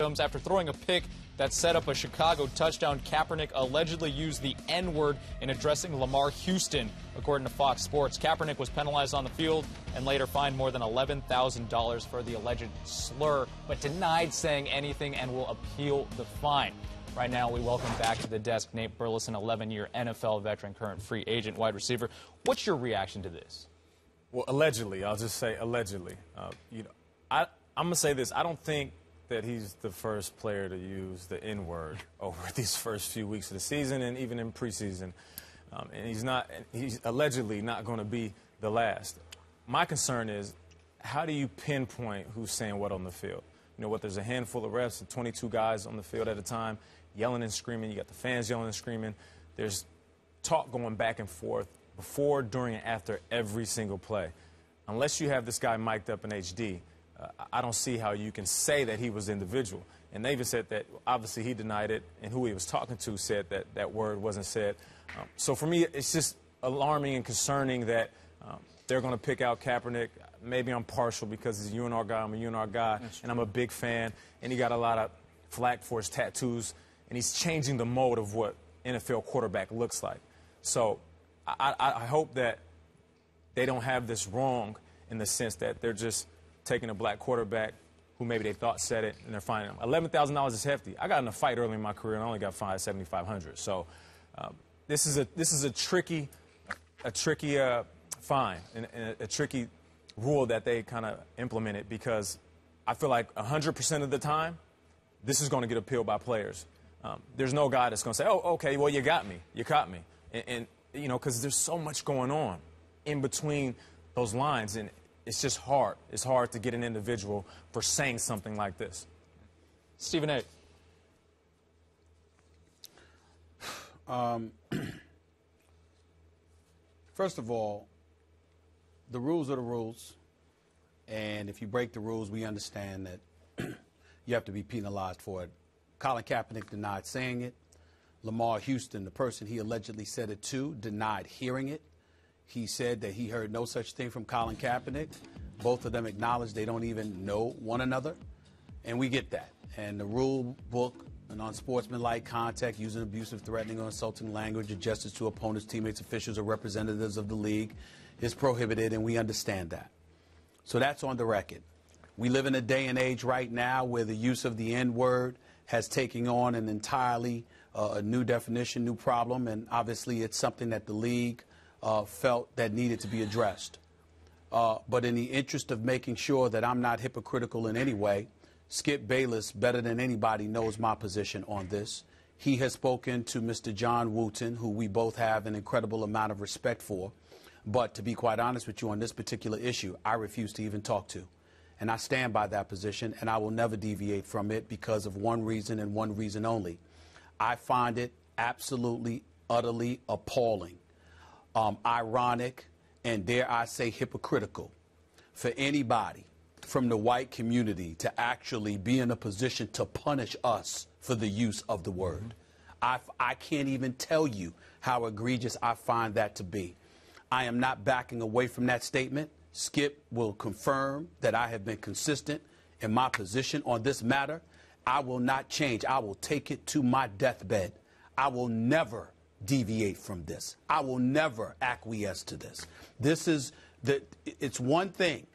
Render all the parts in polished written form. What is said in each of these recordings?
After throwing a pick that set up a Chicago touchdown, Kaepernick allegedly used the N-word in addressing Lamar Houston. According to Fox Sports, Kaepernick was penalized on the field and later fined more than $11,000 for the alleged slur, but denied saying anything and will appeal the fine. Right now, we welcome back to the desk Nate Burleson, 11-year NFL veteran, current free agent wide receiver. What's your reaction to this? Well, allegedly, I'll just say allegedly. I'm going to say this. I don't think that he's the first player to use the N-word over these first few weeks of the season and even in preseason. And he's allegedly not going to be the last. My concern is, how do you pinpoint who's saying what on the field? You know what, there's a handful of refs and 22 guys on the field at a time yelling and screaming. You got the fans yelling and screaming. There's talk going back and forth before, during, and after every single play. Unless you have this guy mic'd up in HD, I don't see how you can say that he was individual. And they even said that, obviously, he denied it, and who he was talking to said that that word wasn't said. So for me, it's just alarming and concerning that they're going to pick out Kaepernick. Maybe I'm partial because he's a UNR guy. I'm a UNR guy, and I'm a big fan. And he got a lot of flack for his tattoos, and he's changing the mode of what NFL quarterback looks like. So I hope that they don't have this wrong in the sense that they're just taking a black quarterback who maybe they thought said it, and they're fining him. $11,000 is hefty. I got in a fight early in my career, and I only got fined $7,500. So this is a tricky fine and a tricky rule that they kind of implemented, because I feel like 100% of the time, this is going to get appealed by players. There's no guy that's going to say, oh, okay, well, you got me. You caught me. And you know, because there's so much going on in between those lines, and it's just hard. It's hard to get an individual for saying something like this. Stephen A. First of all, the rules are the rules, and if you break the rules, we understand that you have to be penalized for it. Colin Kaepernick denied saying it. Lamar Houston, the person he allegedly said it to, denied hearing it. He said that he heard no such thing from Colin Kaepernick. Both of them acknowledged they don't even know one another, and we get that. And the rule book and unsportsmanlike contact, using abusive, threatening, or insulting language, or gestures to opponents, teammates, officials, or representatives of the league is prohibited, and we understand that. So that's on the record. We live in a day and age right now where the use of the N-word has taken on an entirely new definition, new problem, and obviously it's something that the league felt that needed to be addressed. But in the interest of making sure that I'm not hypocritical in any way, Skip Bayless, better than anybody, knows my position on this. He has spoken to Mr. John Wooten, who we both have an incredible amount of respect for. But to be quite honest with you on this particular issue, I refuse to even talk to. And I stand by that position, and I will never deviate from it because of one reason and one reason only. I find it absolutely, utterly appalling, ironic, and dare I say hypocritical for anybody from the white community to actually be in a position to punish us for the use of the word. I can't even tell you how egregious I find that to be. I am not backing away from that statement. Skip will confirm that I have been consistent in my position on this matter. I will not change. I will take it to my deathbed. I will never deviate from this. I will never acquiesce to this. It's one thing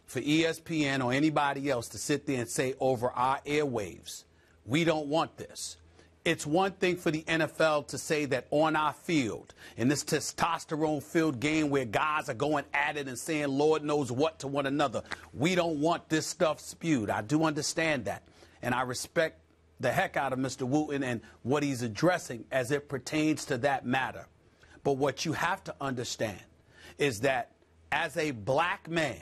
for ESPN or anybody else to sit there and say over our airwaves, we don't want this. It's one thing for the NFL to say that on our field, in this testosterone-filled game where guys are going at it and saying Lord knows what to one another, we don't want this stuff spewed. I do understand that. And I respect the heck out of Mr. Wooten and what he's addressing as it pertains to that matter. But what you have to understand is that as a black man,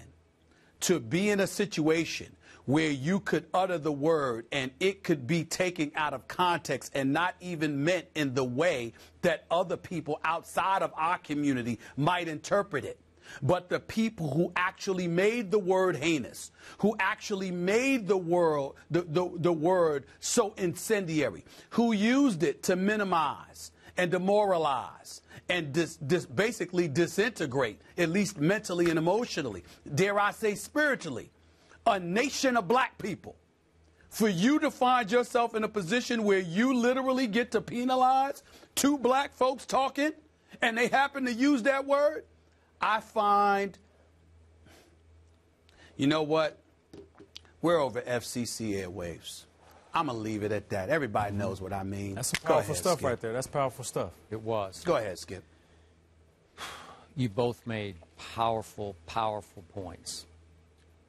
to be in a situation where you could utter the word and it could be taken out of context and not even meant in the way that other people outside of our community might interpret it. But the people who actually made the word heinous, who actually made the word so incendiary, who used it to minimize and demoralize and basically disintegrate, at least mentally and emotionally, dare I say spiritually, a nation of black people for you to find yourself in a position where you literally get to penalize two black folks talking and they happen to use that word? I find, you know what? We're over FCC airwaves. I'm going to leave it at that. Everybody knows what I mean. That's some powerful stuff right there. That's powerful stuff. It was. Go ahead, Skip. You both made powerful, powerful points.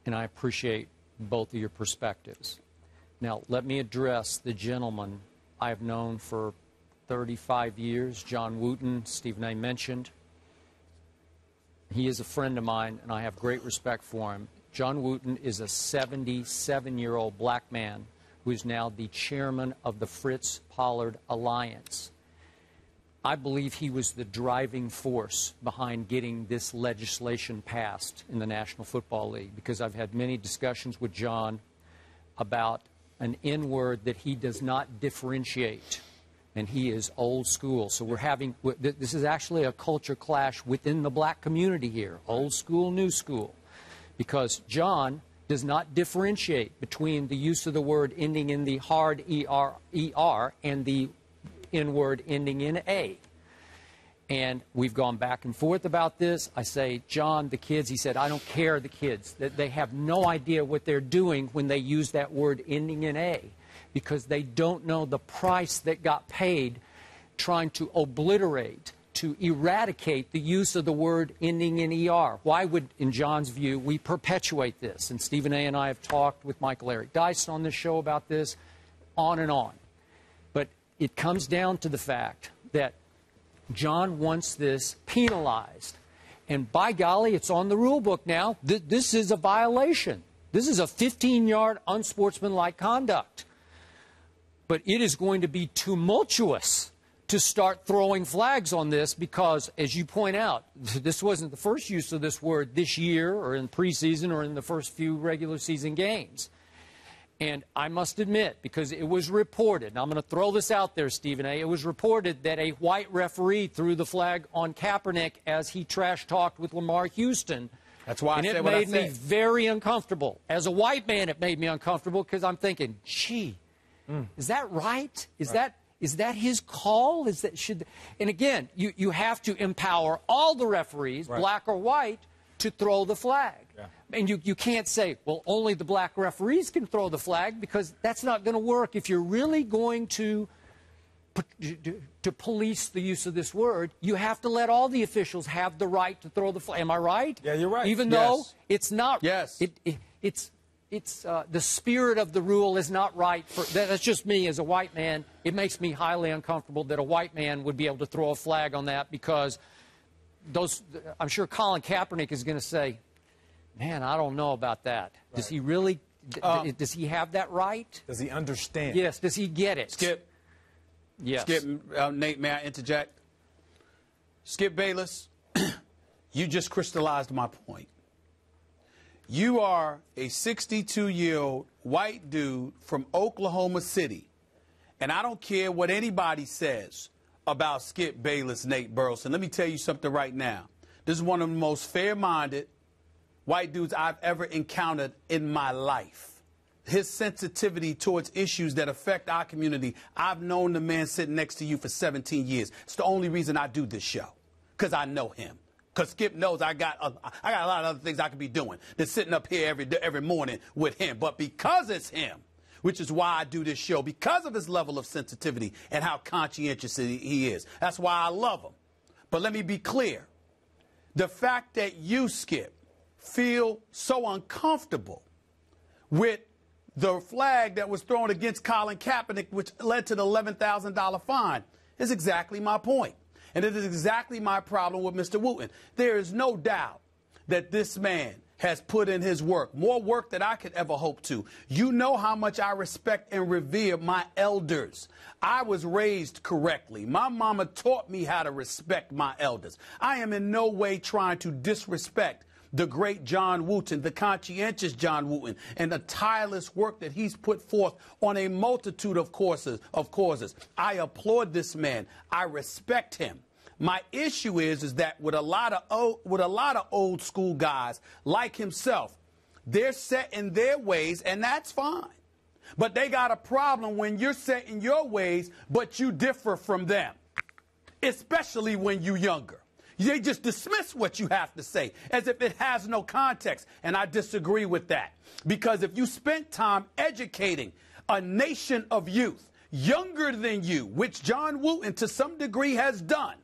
And I appreciate both of your perspectives. Now, let me address the gentleman I've known for 35 years, John Wooten, Stephen A. mentioned. He is a friend of mine, and I have great respect for him. John Wooten is a 77-year-old black man who is now the chairman of the Fritz Pollard Alliance. I believe he was the driving force behind getting this legislation passed in the National Football League, because I've had many discussions with John about an N-word that he does not differentiate, and he is old school. So we're having, this is actually a culture clash within the black community here, old school, new school, because John does not differentiate between the use of the word ending in the hard ER and the N-word ending in A. And we've gone back and forth about this. I say, John, the kids, he said, I don't care, the kids. That they have no idea what they're doing when they use that word ending in A, because they don't know the price that got paid trying to obliterate, to eradicate the use of the word ending in ER. Why would, in John's view, we perpetuate this? And Stephen A. and I have talked with Michael Eric Dyson on this show about this, on and on. But it comes down to the fact that John wants this penalized. And by golly, it's on the rule book now. This is a violation. This is a 15-yard unsportsmanlike conduct. But it is going to be tumultuous to start throwing flags on this because, as you point out, this wasn't the first use of this word this year or in preseason or in the first few regular season games. And I must admit, because it was reported, and I'm going to throw this out there, Stephen A., it was reported that a white referee threw the flag on Kaepernick as he trash-talked with Lamar Houston. That's why I said what I said. And it made me said. very uncomfortable. As a white man, it made me uncomfortable because I'm thinking, gee, is that right? Is that his call? Is that should? And again, you have to empower all the referees, black or white, to throw the flag. Yeah. And you can't say, well, only the black referees can throw the flag, because that's not going to work. If you're really going to police the use of this word, you have to let all the officials have the right to throw the flag. Am I right? Yeah, you're right. Even though it's not. Yes. It's the spirit of the rule is not right. That's just me as a white man. It makes me highly uncomfortable that a white man would be able to throw a flag on that, because I'm sure Colin Kaepernick is going to say, man, I don't know about that. Right. Does he really, does he have that right? Does he understand? Yes. Does he get it? Skip. Yes. Skip, Nate, may I interject? Skip Bayless, you just crystallized my point. You are a 62-year-old white dude from Oklahoma City, and I don't care what anybody says about Skip Bayless, Nate Burleson. Let me tell you something right now. This is one of the most fair-minded white dudes I've ever encountered in my life. His sensitivity towards issues that affect our community. I've known the man sitting next to you for 17 years. It's the only reason I do this show, because I know him. Because Skip knows I got a lot of other things I could be doing than sitting up here every morning with him. But because it's him, which is why I do this show, because of his level of sensitivity and how conscientious he is. That's why I love him. But let me be clear. The fact that you, Skip, feel so uncomfortable with the flag that was thrown against Colin Kaepernick, which led to the $11,000 fine, is exactly my point. And it is exactly my problem with Mr. Wooten. There is no doubt that this man has put in his work, more work than I could ever hope to. You know how much I respect and revere my elders. I was raised correctly. My mama taught me how to respect my elders. I am in no way trying to disrespect the great John Wooten, the conscientious John Wooten, and the tireless work that he's put forth on a multitude of causes. I applaud this man. I respect him. My issue is that with a lot of old school guys like himself, they're set in their ways, and that's fine. But they got a problem when you're set in your ways, but you differ from them, especially when you're younger. They just dismiss what you have to say as if it has no context. And I disagree with that. Because if you spent time educating a nation of youth younger than you, which John Wooten to some degree has done,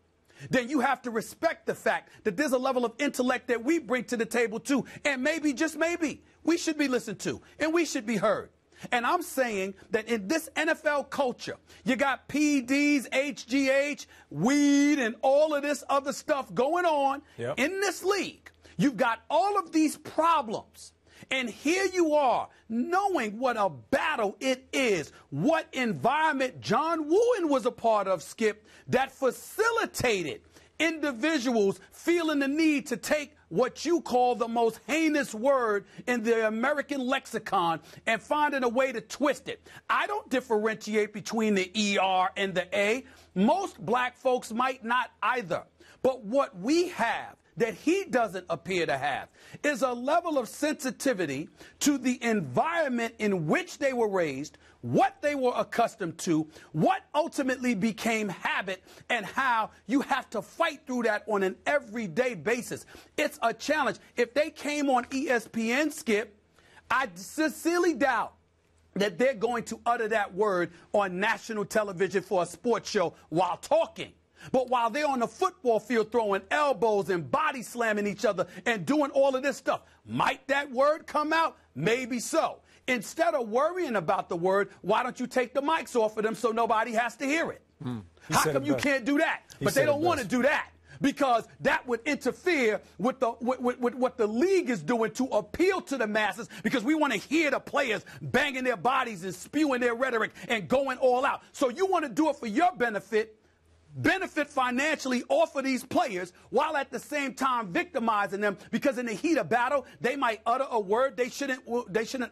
then you have to respect the fact that there's a level of intellect that we bring to the table too. And maybe, just maybe, we should be listened to and we should be heard. And I'm saying that in this NFL culture, you got PDs, HGH, weed, and all of this other stuff going on in this league. You've got all of these problems. And here you are, knowing what a battle it is, what environment John Wooten was a part of, Skip, that facilitated individuals feeling the need to take what you call the most heinous word in the American lexicon and finding a way to twist it. I don't differentiate between the ER and the A. Most black folks might not either. But what we have that he doesn't appear to have is a level of sensitivity to the environment in which they were raised, what they were accustomed to, what ultimately became habit, and how you have to fight through that on an everyday basis. It's a challenge. If they came on ESPN, Skip, I sincerely doubt that they're going to utter that word on national television for a sports show while talking. But while they're on the football field throwing elbows and body slamming each other and doing all of this stuff, might that word come out? Maybe so. Instead of worrying about the word, why don't you take the mics off of them so nobody has to hear it? How come you can't do that? But they don't want to do that because that would interfere with what the league is doing to appeal to the masses, because we want to hear the players banging their bodies and spewing their rhetoric and going all out. So you want to do it for your benefit financially off of these players, while at the same time victimizing them, because in the heat of battle they might utter a word they shouldn't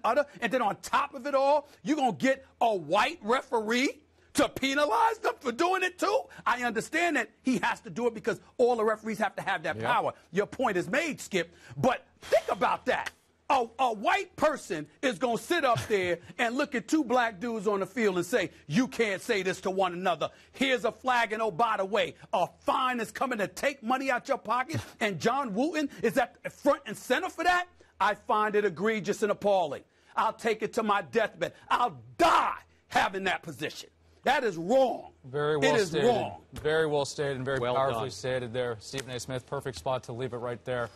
utter, and then on top of it all you're going to get a white referee to penalize them for doing it too. I understand that he has to do it because all the referees have to have that power. Your point is made, Skip, but think about that. A white person is going to sit up there and look at two black dudes on the field and say, you can't say this to one another. Here's a flag, and oh, by the way, a fine is coming to take money out your pocket, and John Wooten is at front and center for that? I find it egregious and appalling. I'll take it to my deathbed. I'll die having that position. That is wrong. Very well stated. It is wrong. Very well stated and very Well powerfully done. stated there. Stephen A. Smith, perfect spot to leave it right there.